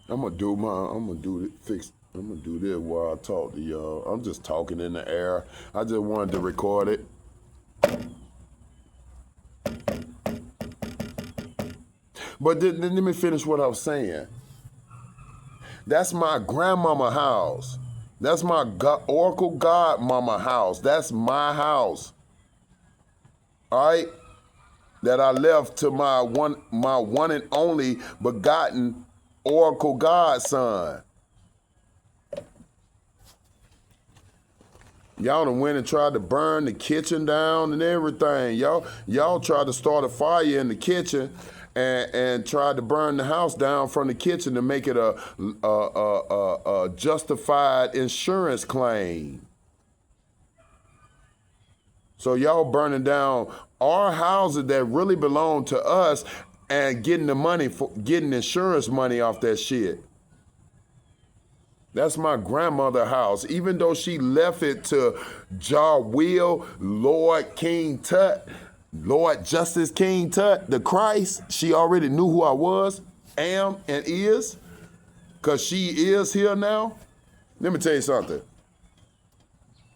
I'm gonna do this while I talk to y'all. I'm just talking in the air. I just wanted to record it. But then let me finish what I was saying. That's my grandmama house. That's my Oracle godmama house. That's my house. All right? That I left to my one and only begotten Oracle godson. Y'all done went and tried to burn the kitchen down and everything. Y'all tried to start a fire in the kitchen and tried to burn the house down from the kitchen to make it a justified insurance claim. So y'all burning down our houses that really belong to us and getting insurance money off that shit. That's my grandmother's house. Even though she left it to Jah Will, Lord King Tut, Lord Justus King Tut, the Christ, she already knew who I was, am, and is, because she is here now. Let me tell you something.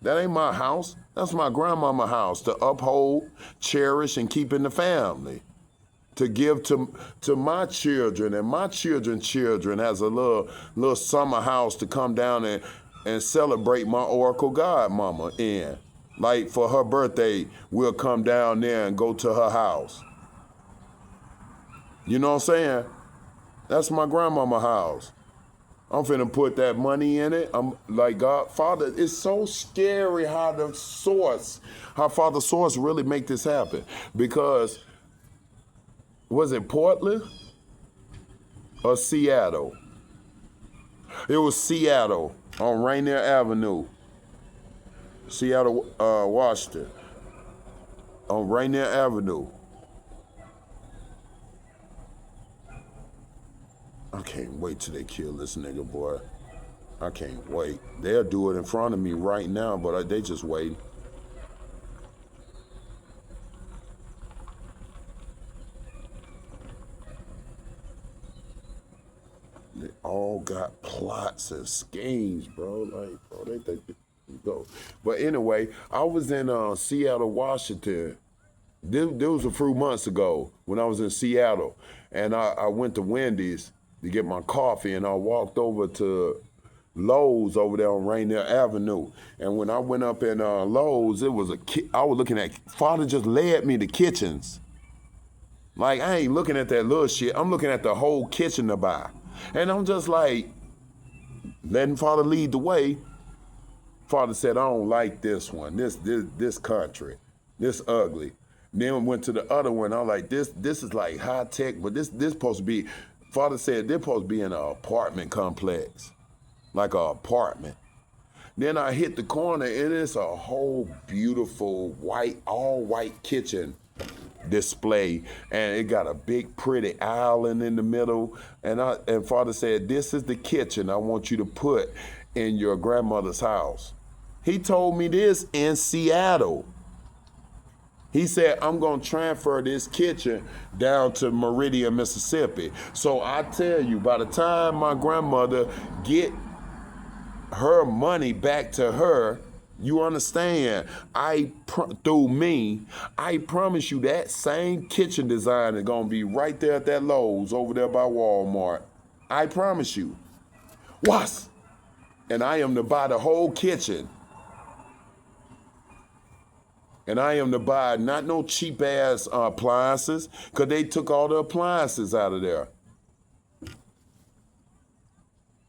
That ain't my house. That's my grandmama's house to uphold, cherish, and keep in the family. To give to my children and my children's children as a little summer house to come down and celebrate my Oracle godmama in. Like for her birthday, we'll come down there and go to her house. You know what I'm saying? That's my grandmama's house. I'm finna put that money in it. I'm like, God, Father, it's so scary how Father Source really make this happen. Because, was it Portland or Seattle? It was Seattle on Rainier Avenue. Seattle, Washington. On Rainier Avenue. I can't wait till they kill this nigga, boy. I can't wait. They'll do it in front of me right now, but they just waiting. They all got plots and schemes, bro. Like, bro, they think they go. But anyway, I was in Seattle, Washington. This was a few months ago when I was in Seattle, and I went to Wendy's to get my coffee, and I walked over to Lowe's over there on Rainier Avenue. And when I went up in Lowe's, it was I was looking at, Father just led me to kitchens. Like, I ain't looking at that little shit. I'm looking at the whole kitchen to buy. And I'm just like, letting Father lead the way. Father said, I don't like this one, this country, this ugly. Then we went to the other one. I was like, this is like high tech, but this supposed to be, Father said, they're supposed to be in an apartment complex, like an apartment. Then I hit the corner and it's a whole beautiful all white kitchen display, and it got a big pretty island in the middle. And Father said, this is the kitchen I want you to put in your grandmother's house. He told me this in Seattle. He said, I'm going to transfer this kitchen down to Meridian, Mississippi. So I tell you, by the time my grandmother get her money back to her, you understand, through me, I promise you that same kitchen design is going to be right there at that Lowe's over there by Walmart. I promise you. What? And I am to buy the whole kitchen. And I am to buy not no cheap ass appliances, because they took all the appliances out of there.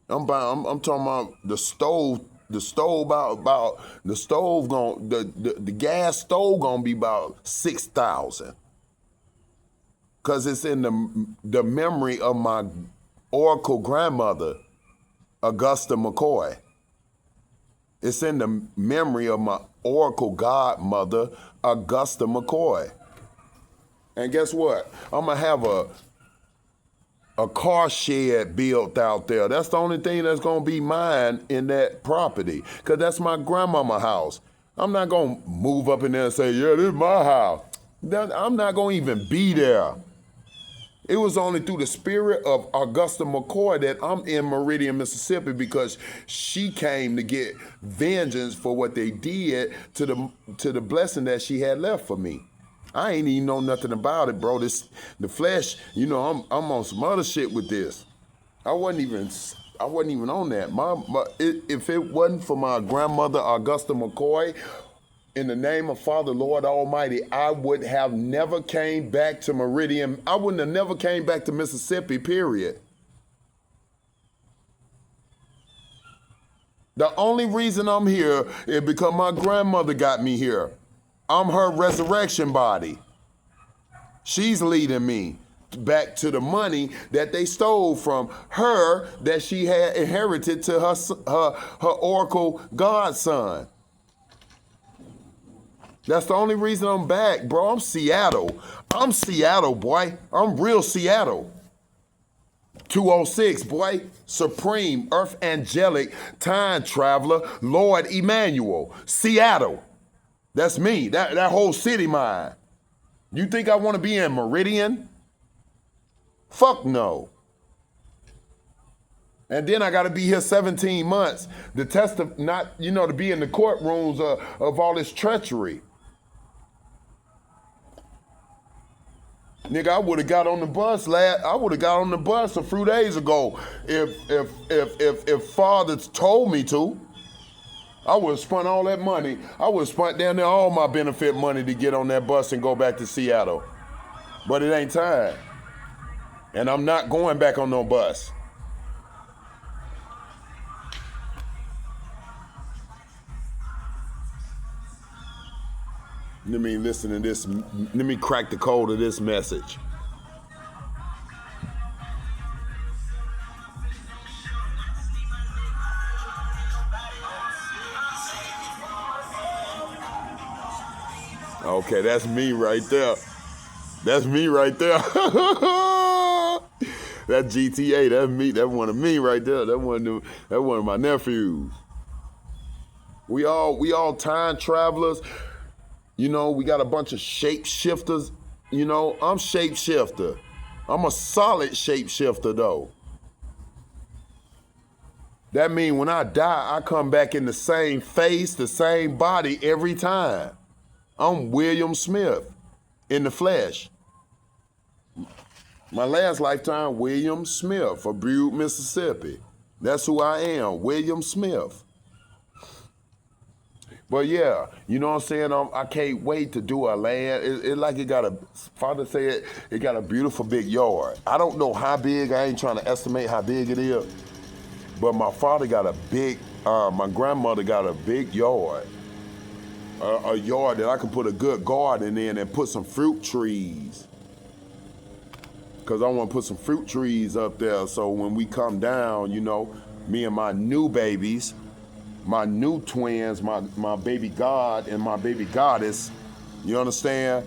I'm talking about the stove. The stove the gas stove gonna be about $6,000. Cause it's in the memory of my Oracle grandmother, Augusta McCoy. It's in the memory of my Oracle godmother, Augusta McCoy. And guess what? I'm gonna have a car shed built out there. That's the only thing that's gonna be mine in that property, because that's my grandmama's house. I'm not gonna move up in there and say, yeah, this is my house. I'm not gonna even be there. It was only through the spirit of Augusta McCoy that I'm in Meridian, Mississippi, because she came to get vengeance for what they did to the blessing that she had left for me. I ain't even know nothing about it, bro. The flesh, I'm on some other shit with this. I wasn't even on that. If it wasn't for my grandmother Augusta McCoy, in the name of Father, Lord Almighty, I would have never came back to Meridian. I wouldn't have never came back to Mississippi, period. The only reason I'm here is because my grandmother got me here. I'm her resurrection body. She's leading me back to the money that they stole from her that she had inherited to her oracle godson. That's the only reason I'm back, bro. I'm Seattle. I'm Seattle, boy. I'm real Seattle. 206, boy. Supreme, Earth Angelic, Time Traveler, Lord Emmanuel. Seattle. That's me. That whole city mine. You think I want to be in Meridian? Fuck no. And then I got to be here 17 months to to be in the courtrooms of all this treachery. Nigga, I would have got on the bus a few days ago if Father told me to. I would have spent all that money. I would have spent down there all my benefit money to get on that bus and go back to Seattle. But it ain't time. And I'm not going back on no bus. Let me listen to this. Let me crack the code of this message. Okay, that's me right there. That's me right there. That GTA, that's me. That's one of me right there. That's one of my nephews. We all time travelers. We got a bunch of shapeshifters. I'm shapeshifter. I'm a solid shapeshifter though. That means when I die, I come back in the same face, the same body every time. I'm William Smith in the flesh. My last lifetime, William Smith of Butte, Mississippi. That's who I am, William Smith. But yeah, you know what I'm saying? I can't wait to do a land. Father said it got a beautiful big yard. I don't know how big, I ain't trying to estimate how big it is. But my father got my grandmother got a big yard. A yard that I can put a good garden in and put some fruit trees. Because I want to put some fruit trees up there so when we come down, me and my new babies, my new twins, my baby God and my baby goddess, you understand?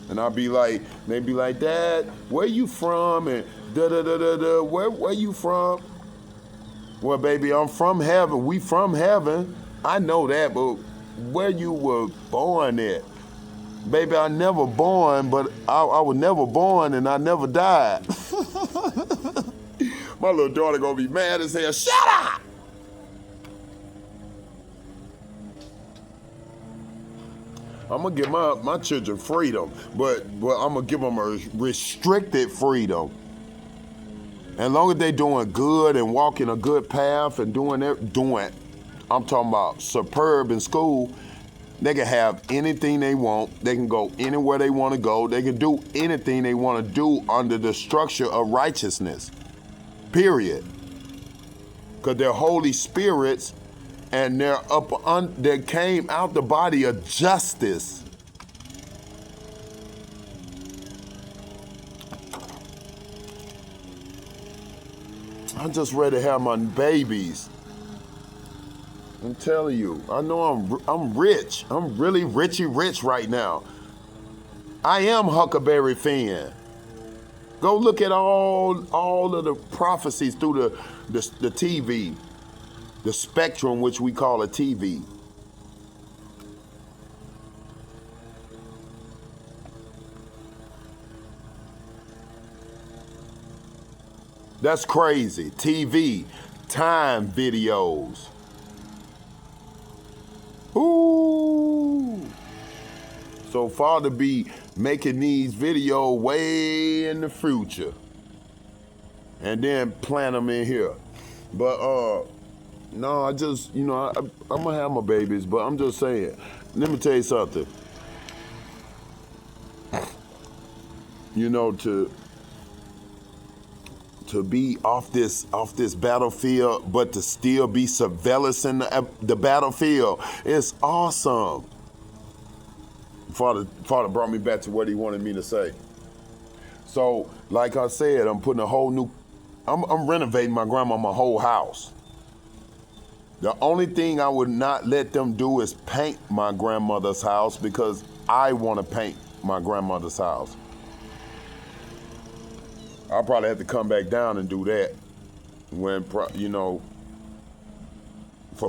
And they be like, Dad, where you from? And da-da-da-da-da, where you from? Well, baby, I'm from heaven. We from heaven. I know that, but where you were born at? Baby, I never born, but I was never born and I never died. My little daughter gonna be mad as hell. Shut up! I'm gonna give my children freedom, but I'm gonna give them a restricted freedom. As long as they doing good and walking a good path and doing, I'm talking about superb in school, they can have anything they want. They can go anywhere they want to go. They can do anything they want to do under the structure of righteousness, period. Because they're holy spirits and they came out the body of Justus. I'm just ready to have my babies. I'm telling you, I know I'm rich. I'm really rich right now. I am Huckleberry Finn. Go look at all of the prophecies through the TV, the spectrum which we call a TV. That's crazy. TV, time videos. Ooh. So Father be making these videos way in the future. And then plant them in here. But no, I just, I'm gonna have my babies, but I'm just saying. Let me tell you something. To be off this battlefield, but to still be surveillance in the battlefield, it's awesome. Father brought me back to what he wanted me to say. So, like I said, I'm putting a whole new. I'm renovating my grandma's whole house. The only thing I would not let them do is paint my grandmother's house because I want to paint my grandmother's house. I'll probably have to come back down and do that when, for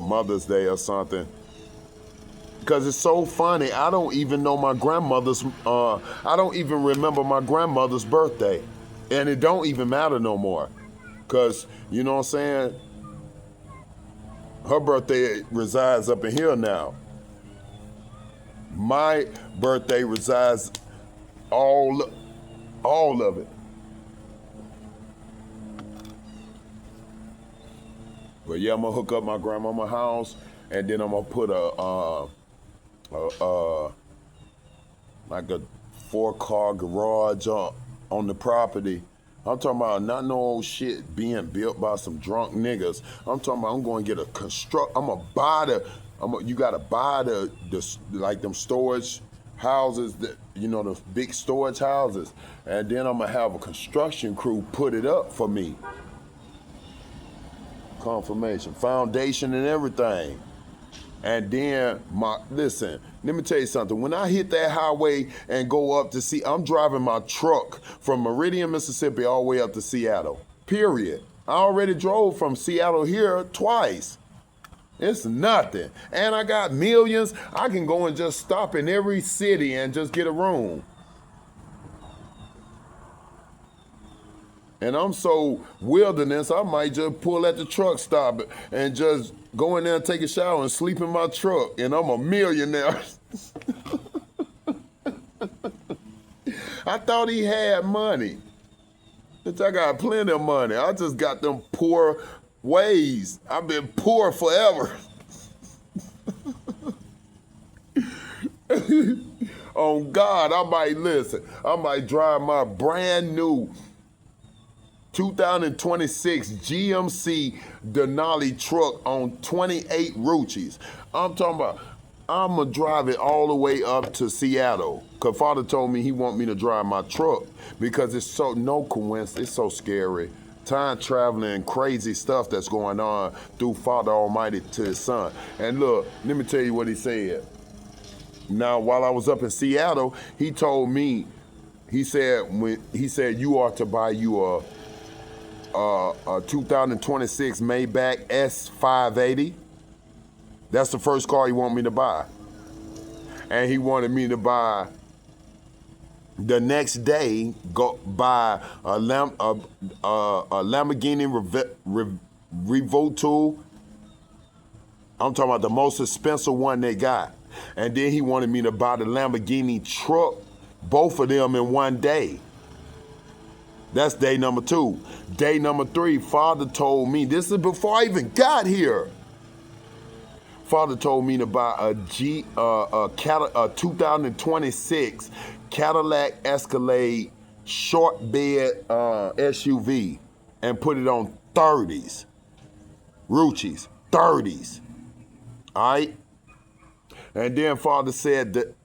Mother's Day or something. Because it's so funny, I don't even know I don't even remember my grandmother's birthday. And it don't even matter no more. Because, you know what I'm saying? Her birthday resides up in here now. My birthday resides all of it. But yeah, I'm gonna hook up my grandmama's house, and then I'm gonna put like a 4-car garage on the property. I'm talking about not no old shit being built by some drunk niggas. I'm talking about I'm going to get you gotta buy the like them storage houses, the big storage houses, and then I'm gonna have a construction crew put it up for me. Confirmation, foundation and everything. And then listen, let me tell you something. When I hit that highway and go up to see, I'm driving my truck from Meridian, Mississippi all the way up to Seattle, period. I already drove from Seattle here twice. It's nothing. And I got millions. I can go and just stop in every city and just get a room. And I'm so wilderness, I might just pull at the truck stop and just go in there and take a shower and sleep in my truck. And I'm a millionaire. I thought he had money. Bitch, I got plenty of money. I just got them poor ways. I've been poor forever. Oh God, I might drive my brand new 2026 GMC Denali truck on 28 Ruchis. I'm talking about, I'm going to drive it all the way up to Seattle. Because Father told me he want me to drive my truck because it's so, no coincidence, it's so scary. Time traveling, crazy stuff that's going on through Father Almighty to his son. And look, let me tell you what he said. Now, while I was up in Seattle, he told me, he said you ought to buy you a 2026 Maybach S580. That's the first car he wanted me to buy. And he wanted me to buy, the next day, go buy a Lamborghini Revoto. I'm talking about the most expensive one they got. And then he wanted me to buy the Lamborghini truck, both of them in one day. That's day number 2. Day number 3, Father told me, this is before I even got here. Father told me to buy a 2026 Cadillac Escalade short bed SUV and put it on 30s. Ruchis, 30s. All right? And then Father said that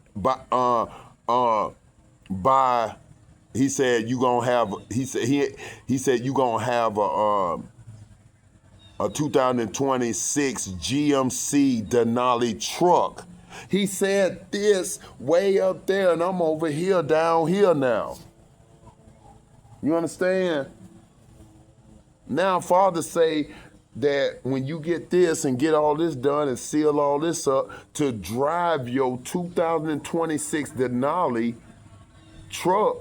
he said you gonna have a 2026 GMC Denali truck. He said this way up there, and I'm over here down here now. You understand? Now Father say that when you get this and get all this done and seal all this up, to drive your 2026 Denali truck,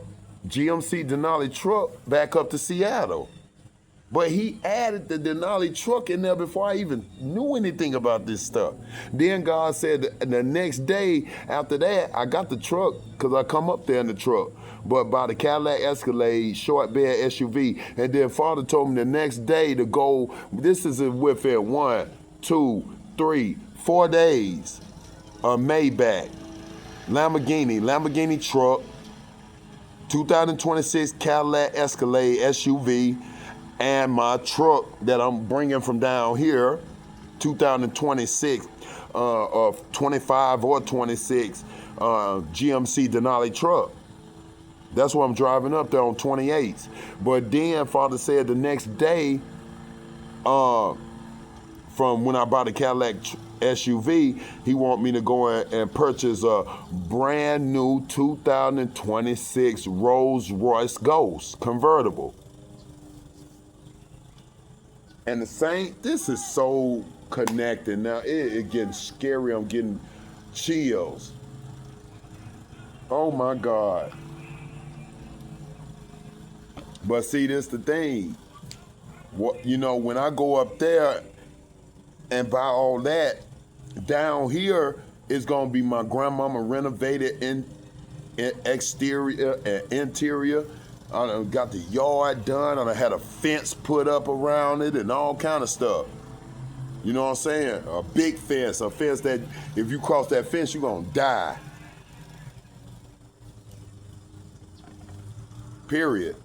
GMC Denali truck, back up to Seattle. But he added the Denali truck in there before I even knew anything about this stuff. Then God said the next day after that, I got the truck because I come up there in the truck. But by the Cadillac Escalade, short bed SUV. And then Father told me the next day to go, this is within 1, 2, 3, 4 days, a Maybach, Lamborghini truck, 2026 Cadillac Escalade SUV, and my truck that I'm bringing from down here, 2026, 25 or 26 GMC Denali truck. That's what I'm driving up there on 28s. But then Father said the next day, from when I bought the Cadillac SUV, he want me to go and purchase a brand new 2026 Rolls-Royce Ghost convertible. And the same, this is so connected now. It getting scary. I'm getting chills. Oh my God. But see, this the thing. What, you know, when I go up there and buy all that, down here is gonna be my grandmama renovated in exterior and interior. I done got the yard done. I done had a fence put up around it and all kind of stuff. You know what I'm saying? A big fence, a fence that if you cross that fence, you're gonna die. Period.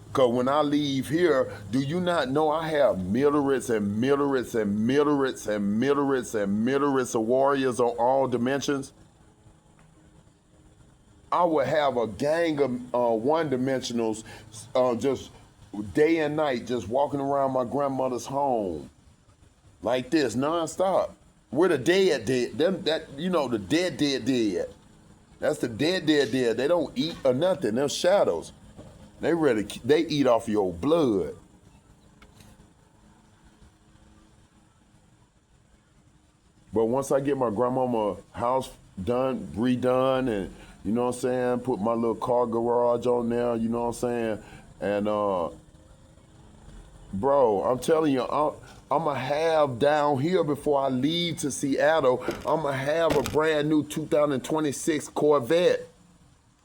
Because when I leave here, do you not know I have millerates and millerates and millerates and millerates and millerates of warriors on all dimensions? I would have a gang of one-dimensionals just day and night just walking around my grandmother's home like this, nonstop. We're the dead. Them, that, you know, the dead. That's the dead. They don't eat or nothing. They're shadows. They eat off your blood. But once I get my grandmama house done, redone, and you know what I'm saying, put my little car garage on there, you know what I'm saying, and bro, I'm telling you, I'm gonna have down here before I leave to Seattle, I'm gonna have a brand new 2026 Corvette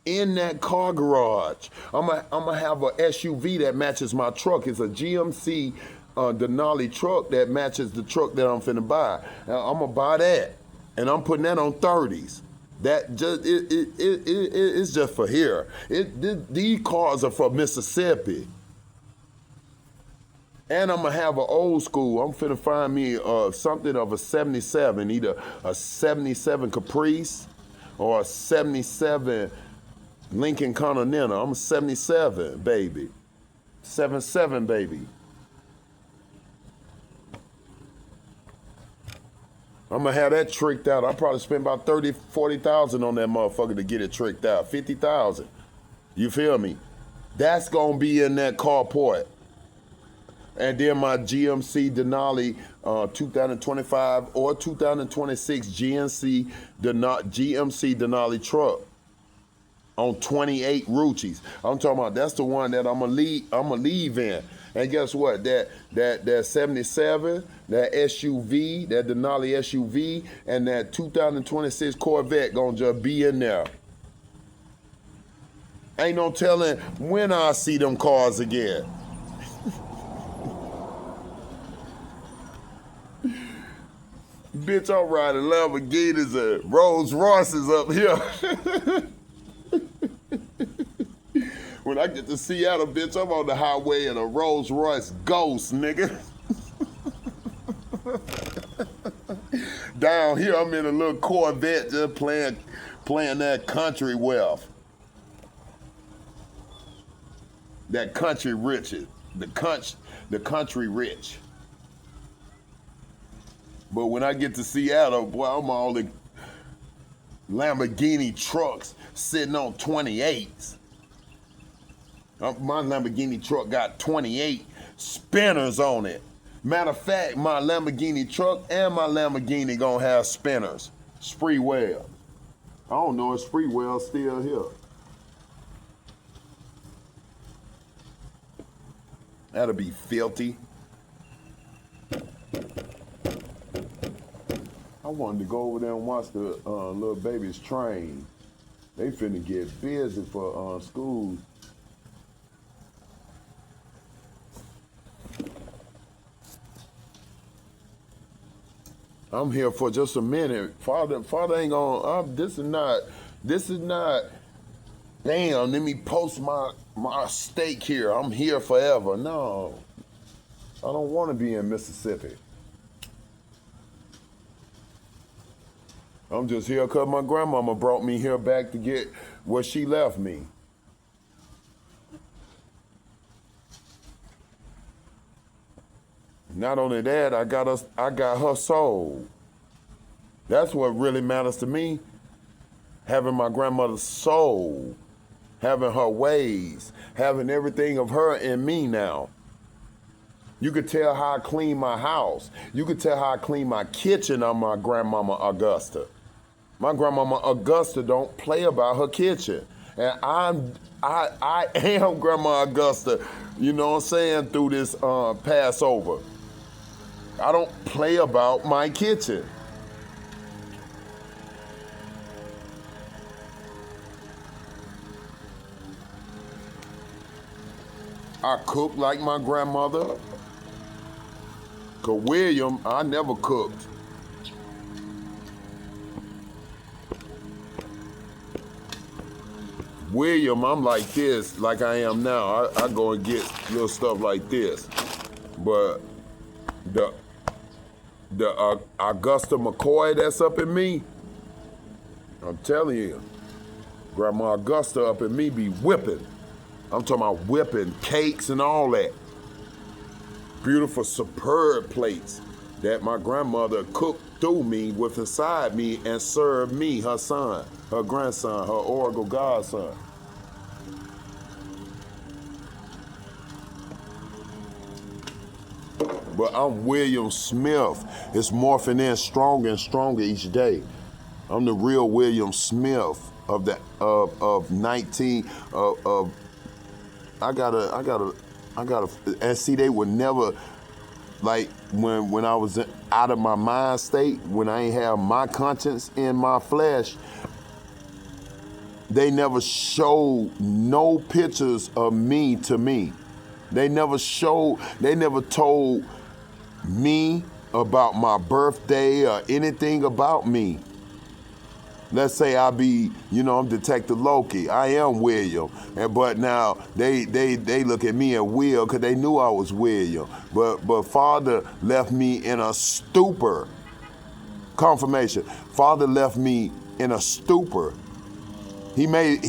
in that car garage. I'm gonna have a SUV that matches my truck. It's a GMC Denali truck that matches the truck that I'm finna buy. Now, I'm gonna buy that, and I'm putting that on 30s. That just it's just for here. These cars are for Mississippi. And I'm gonna have an old school. I'm finna find me something of a 77, either a 77 Caprice or a 77 Lincoln Continental. I'm a 77, baby. 77, baby. I'm gonna have that tricked out. I probably spend about 30, 40,000 on that motherfucker to get it tricked out. 50,000. You feel me? That's gonna be in that carport. And then my GMC Denali 2025 or 2026 GMC Denali truck on 28 Ruchis. I'm talking about that's the one that I'm gonna leave in. And guess what? That 77, that SUV, that Denali SUV, and that 2026 Corvette gonna just be in there. Ain't no telling when I see them cars again. Bitch, I'm riding Lamborghinis and Rolls Royces up here. When I get to Seattle, bitch, I'm on the highway in a Rolls Royce Ghost, nigga. Down here, I'm in a little Corvette just playing that country wealth. That country riches, the country rich. But when I get to Seattle, boy, I'm all in Lamborghini trucks sitting on 28s. My Lamborghini truck got 28 spinners on it. Matter of fact, my Lamborghini truck and my Lamborghini gonna have spinners. Spreewell. I don't know if Spreewell's still here. That'll be filthy. I wanted to go over there and watch the little babies train. They finna get busy for school. I'm here for just a minute. Father ain't gonna, this is not, damn, let me post my stake here. I'm here forever. No, I don't wanna be in Mississippi. I'm just here because my grandmama brought me here back to get what she left me. Not only that, I got her soul. That's what really matters to me. Having my grandmother's soul, having her ways, having everything of her in me now. You could tell how I clean my house. You could tell how I clean my kitchen on my grandmama Augusta. My grandmama Augusta don't play about her kitchen. And I am Grandma Augusta, you know what I'm saying, through this Passover. I don't play about my kitchen. I cook like my grandmother. 'Cause William, I never cooked. William, I'm like this, like I am now. I go and get little stuff like this. But the Augusta McCoy that's up in me, I'm telling you, Grandma Augusta up in me be whipping. I'm talking about whipping cakes and all that. Beautiful, superb plates that my grandmother cooked through me with inside me and served me, her son, her grandson, her Oracle godson. But I'm William Smith. It's morphing in stronger and stronger each day. I'm the real William Smith of the of 19 of I gotta and see, they would never, like when I was out of my mind state, when I ain't have my conscience in my flesh, they never showed no pictures of me to me. They never told me about my birthday or anything about me. Let's say I'm Detective Loki. I am William, but now they look at me and Will because they knew I was William. But Father left me in a stupor. Confirmation. Father left me in a stupor. He made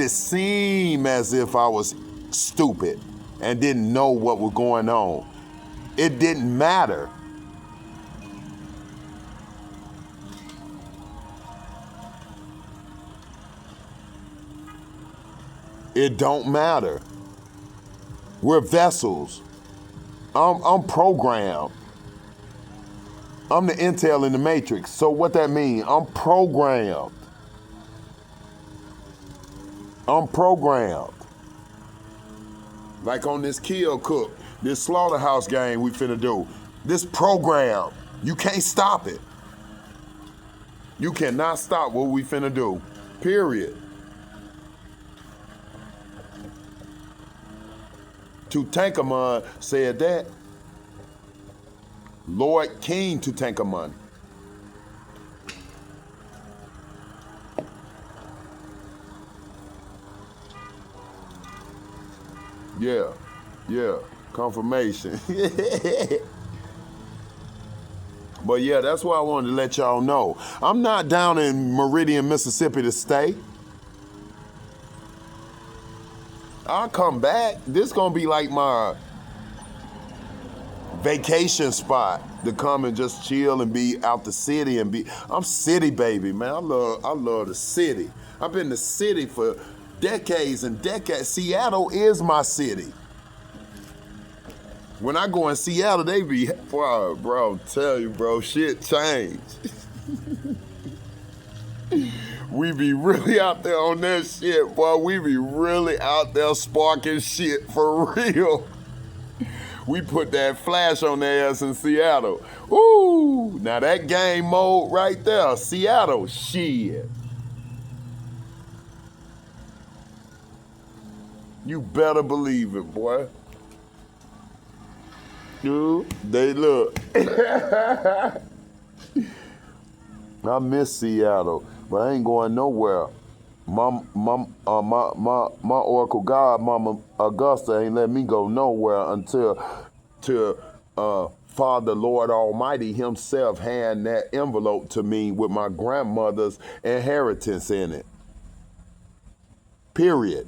it seem as if I was stupid and didn't know what was going on. It didn't matter. It don't matter. We're vessels. I'm programmed. I'm the intel in the matrix. So what that mean? I'm programmed. I'm programmed. Like on this Kill Cook, this slaughterhouse game we finna do. This program, you can't stop it. You cannot stop what we finna do. Period. Tutankamun said that. Lord King Tutankamun. Yeah, confirmation. But yeah, that's why I wanted to let y'all know. I'm not down in Meridian, Mississippi to stay. I'll come back. This gonna be like my vacation spot to come and just chill and be out the city and be. I'm city baby, man. I love the city. I've been the city for decades and decades. Seattle is my city. When I go in Seattle, they be, bro, tell you, bro, shit changed. We be really out there on that shit, boy. We be really out there sparking shit for real. We put that flash on their ass in Seattle. Ooh, now that game mode right there, Seattle, shit. You better believe it, boy. Dude, they look. I miss Seattle, but I ain't going nowhere. My Oracle God, Mama Augusta, ain't let me go nowhere until Father Lord Almighty Himself hand that envelope to me with my grandmother's inheritance in it. Period.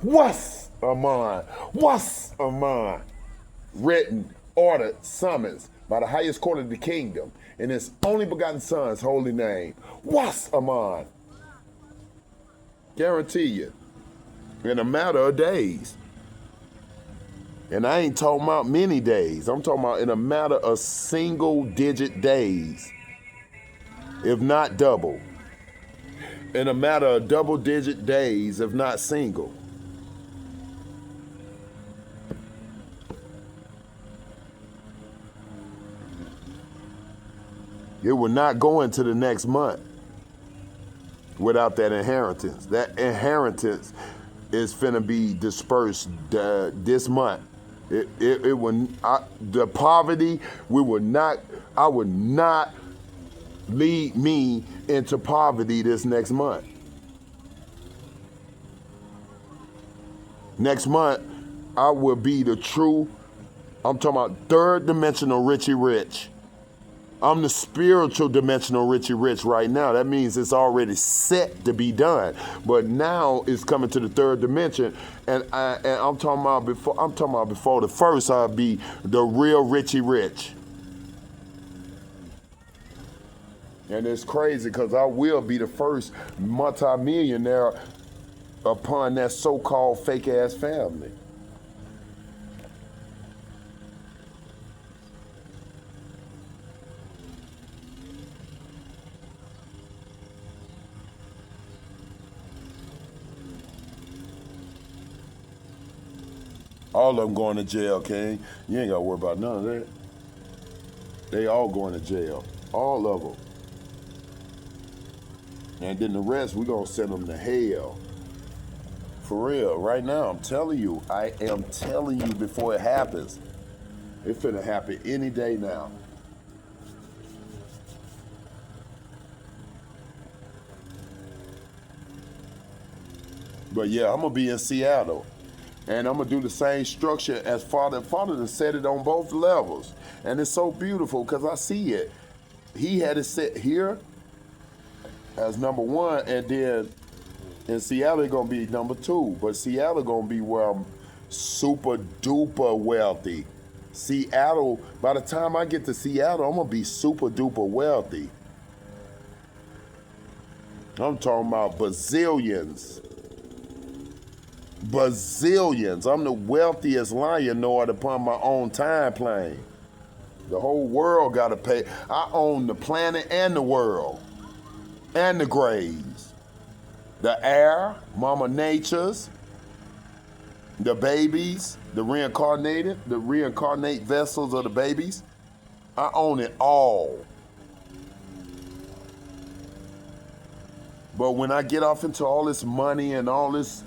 What's a mine? What's a mine? Written, ordered, summons by the highest court of the kingdom in His only begotten Son's holy name. What's a mine? Guarantee you, in a matter of days. And I ain't talking about many days. I'm talking about in a matter of single-digit days, if not double. In a matter of double-digit days, if not single. It will not go into the next month without that inheritance. That inheritance is finna be dispersed this month. It will. The poverty. I would not lead me into poverty this next month. Next month, I will be the true. I'm talking about third dimensional Richie Rich. I'm the spiritual dimensional Richie Rich right now. That means it's already set to be done. But now it's coming to the third dimension, and I'm talking about before the first, I'll be the real Richie Rich. And it's crazy because I will be the first multimillionaire upon that so-called fake ass family. All of them going to jail, King. You ain't got to worry about none of that. They all going to jail. All of them. And then the rest, we going to send them to hell. For real. Right now, I'm telling you. I am telling you before it happens. It's finna happen any day now. But yeah, I'm going to be in Seattle. And I'm going to do the same structure as Father. Father done set it on both levels. And it's so beautiful because I see it. He had it set here as number one. And then in Seattle, it's going to be number two. But Seattle going to be where I'm super duper wealthy. Seattle, by the time I get to Seattle, I'm going to be super duper wealthy. I'm talking about bazillions. Bazillions. I'm the wealthiest lionlord upon my own time plane. The whole world got to pay. I own the planet and the world. And the graves. The air, Mama Nature's, the babies, the reincarnate vessels of the babies. I own it all. But when I get off into all this money and all this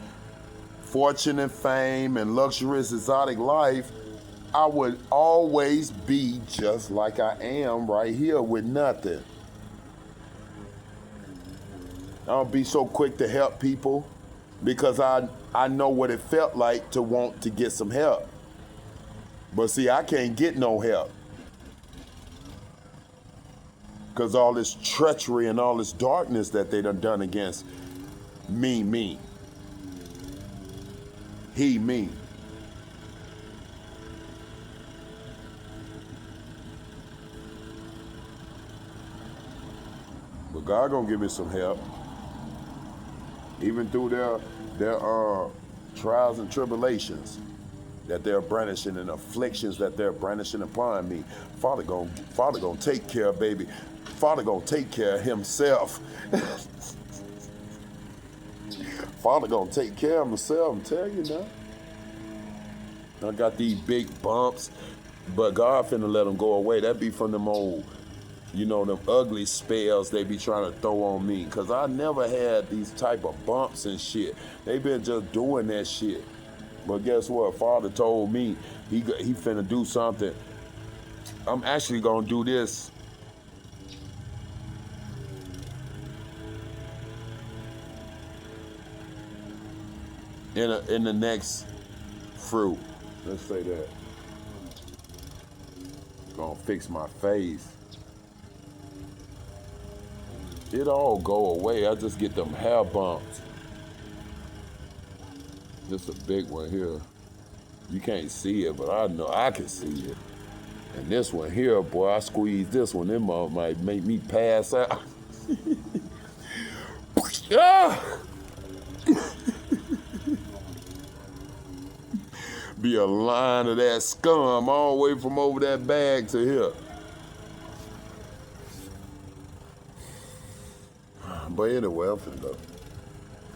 fortune and fame and luxurious exotic life, I would always be just like I am right here with nothing. I'll be so quick to help people because I know what it felt like to want to get some help. But see, I can't get no help because all this treachery and all this darkness that they done against me. He, me. But God gonna give me some help. Even through their trials and tribulations that they're brandishing and afflictions that they're brandishing upon me. Father gonna take care, baby. Father gonna take care of himself. Father gonna take care of himself, I'm telling you now. I got these big bumps, but God finna let them go away. That be from them old, them ugly spells they be trying to throw on me. Cause I never had these type of bumps and shit. They been just doing that shit. But guess what? Father told me he finna do something. I'm actually gonna do this in the next fruit. Let's say that. Gonna fix my face. It all go away. I just get them hair bumps. This a big one here. You can't see it, but I know I can see it. And this one here, boy, I squeeze this one. Them might make me pass out. Ah! Be a line of that scum all the way from over that bag to here. But anyway, I'm finna go.